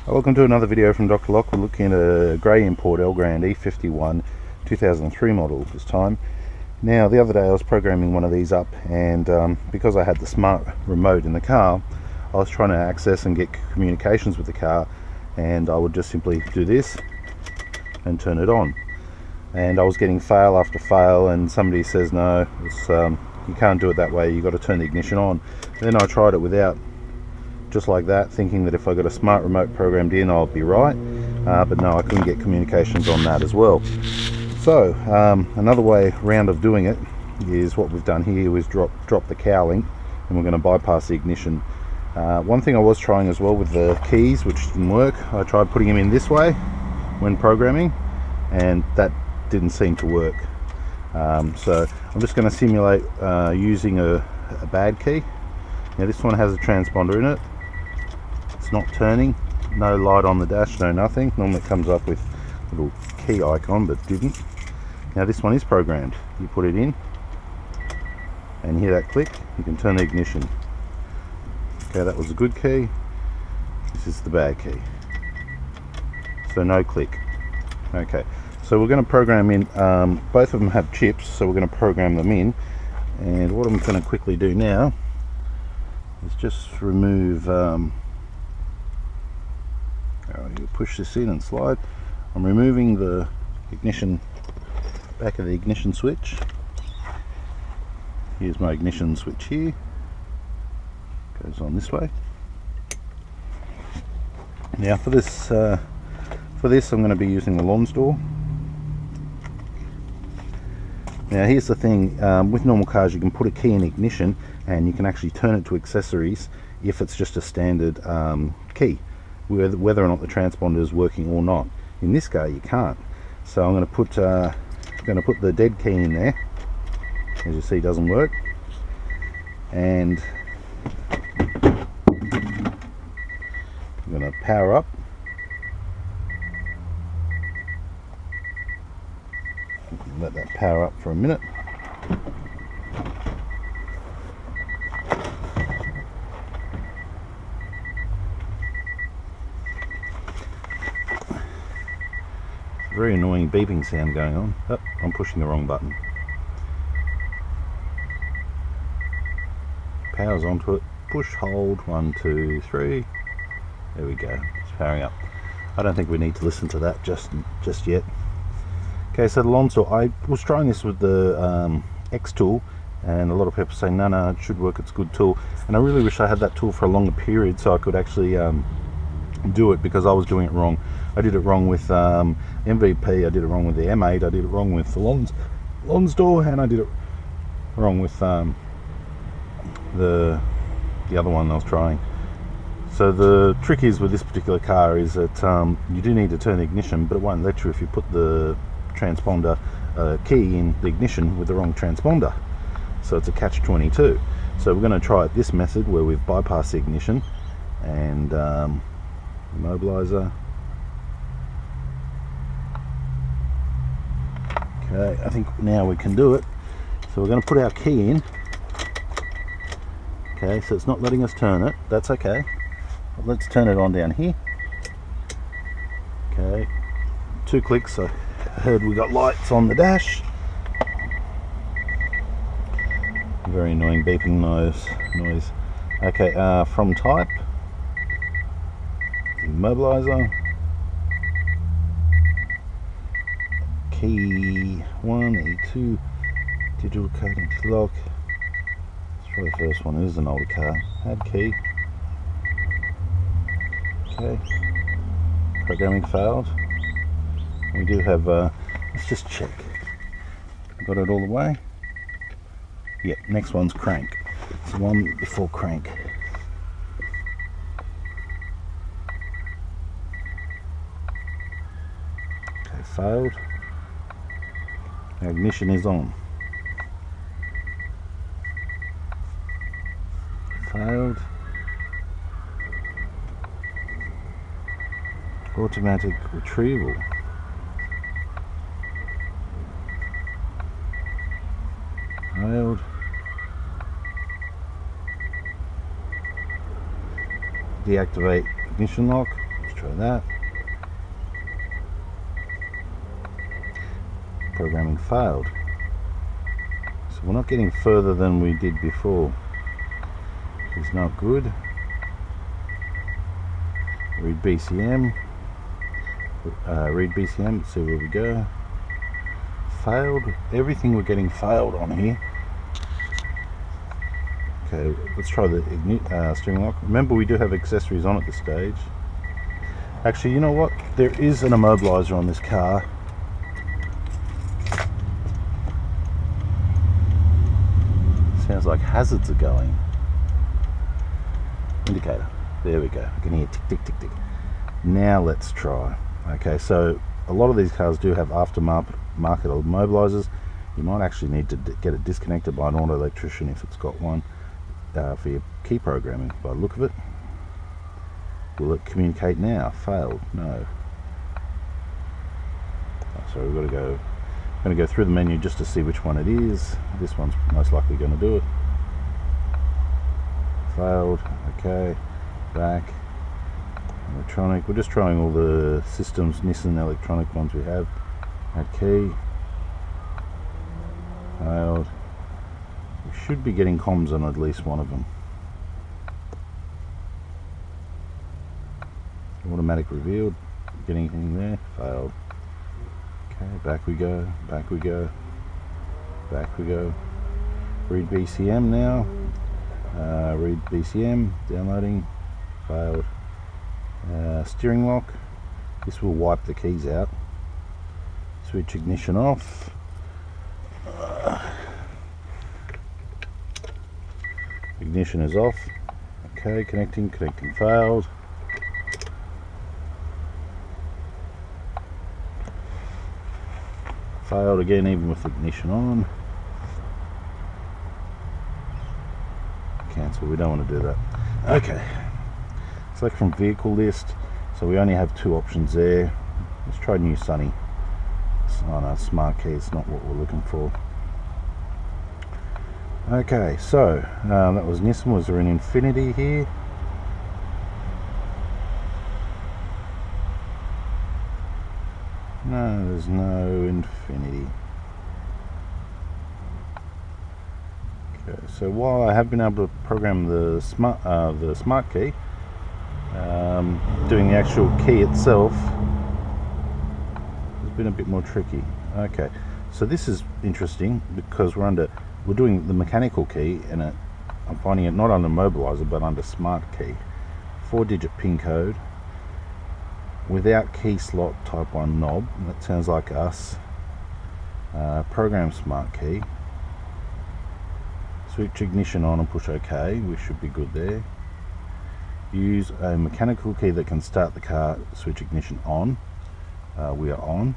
Welcome to another video from Dr. Lock. We're looking at a grey import Elgrand E51 2003 model this time. Now the other day I was programming one of these up, and because I had the smart remote in the car, I was trying to access and get communications with the car, and I would just simply do this and turn it on, and I was getting fail after fail, and somebody says no, it's, you can't do it that way, you've got to turn the ignition on. And then I tried it without, just like that, thinking that if I got a smart remote programmed in I'll be right, but no, I couldn't get communications on that as well. So another way round of doing it is what we've done here, is drop the cowling, and we're going to bypass the ignition. One thing I was trying as well with the keys, which didn't work, I tried putting them in this way when programming, and that didn't seem to work. So I'm just going to simulate using a bad key. Now this one has a transponder in it. It's not turning, no light on the dash, no nothing. Normally it comes up with a little key icon, but didn't. Now this one is programmed. You put it in and hear that click, you can turn the ignition. Okay, that was a good key. This is the bad key. So no click. Okay, so we're going to program in, both of them have chips, so we're going to program them in. And what I'm going to quickly do now is just remove, you push this in and slide. I'm removing the ignition, back of the ignition switch. Here's my ignition switch here. Goes on this way. Now for this I'm going to be using the Lonsdor. Now here's the thing, with normal cars you can put a key in ignition and you can actually turn it to accessories if it's just a standard key, whether or not the transponder is working or not. In this car you can't. So I'm going to put the dead key in there. As you see, it doesn't work. And I'm going to power up. Let that power up for a minute. Very annoying beeping sound going on. Oh, I'm pushing the wrong button. Powers onto it. Push, hold, 1, 2, 3. There we go. It's powering up. I don't think we need to listen to that just yet. Okay, so the Lonsdor, I was trying this with the X tool, and a lot of people say no, it should work, it's a good tool. And I really wish I had that tool for a longer period so I could actually do it, because I was doing it wrong. I did it wrong with MVP, I did it wrong with the M8, I did it wrong with the Lonsdor, and I did it wrong with the other one I was trying. So the trick is with this particular car is that you do need to turn the ignition, but it won't let you if you put the transponder key in the ignition with the wrong transponder. So it's a catch-22. So we're going to try it this method where we've bypassed the ignition and immobilizer. Okay, I think now we can do it. So we're going to put our key in. Okay, so it's not letting us turn it. That's okay. But let's turn it on down here. Okay, 2 clicks. I heard we got lights on the dash. Very annoying beeping noise. Okay, from type, immobilizer, key 1, E2, digital code into lock. Let's try the first one. This is an older car. Add key. Okay, programming failed. We do have, let's just check. Got it all the way? Yep, next one's crank. It's the one before crank. Okay, failed. Our ignition is on. Failed. Automatic retrieval. Failed. Deactivate ignition lock. Let's try that. Programming failed. So we're not getting further than we did before. Which is not good. Read BCM. Read BCM, let's see where we go. Failed. Everything we're getting failed on here. Okay, let's try the steering lock. Remember, we do have accessories on at this stage. Actually, you know what? There is an immobilizer on this car. Sounds like hazards are going. Indicator. There we go. I can hear tick, tick, tick, tick. Now let's try. Okay, so a lot of these cars do have aftermarket immobilizers. You might actually need to get it disconnected by an auto electrician if it's got one for your key programming. By the look of it, will it communicate now? Failed. No. Oh, sorry, we've got to go. I'm going to go through the menu just to see which one it is. This one's most likely going to do it. Failed. Okay. Back. Electronic. We're just trying all the systems, Nissan electronic ones we have. Add key. Failed. We should be getting comms on at least one of them. Automatic revealed. Get anything there? Failed. Okay, back we go. Back we go. Back we go. Read BCM now. Read BCM. Downloading. Failed. Steering lock. This will wipe the keys out. Switch ignition off. Ignition is off. Okay, connecting failed. Failed again even with ignition on. Cancel, we don't want to do that. Okay. Select from vehicle list. So we only have two options there. Let's try New Sunny. Oh no, smart key, it's not what we're looking for. Okay, so that was Nissan. Was there an Infinity here? No, there's no Infinity. Okay, so while I have been able to program the smart key, doing the actual key itself has been a bit more tricky. Okay, so this is interesting because we're doing the mechanical key, and I'm finding it not under mobilizer but under smart key. 4-digit pin code without key slot type 1 knob. That sounds like us. Program smart key. Switch ignition on and push OK. We should be good there. Use a mechanical key that can start the car. Switch ignition on. We are on.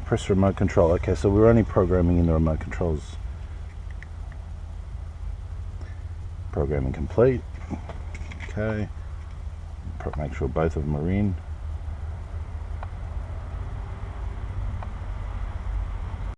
Press remote control. Okay, so we're only programming in the remote controls. Programming complete. Okay. Make sure both of them are in.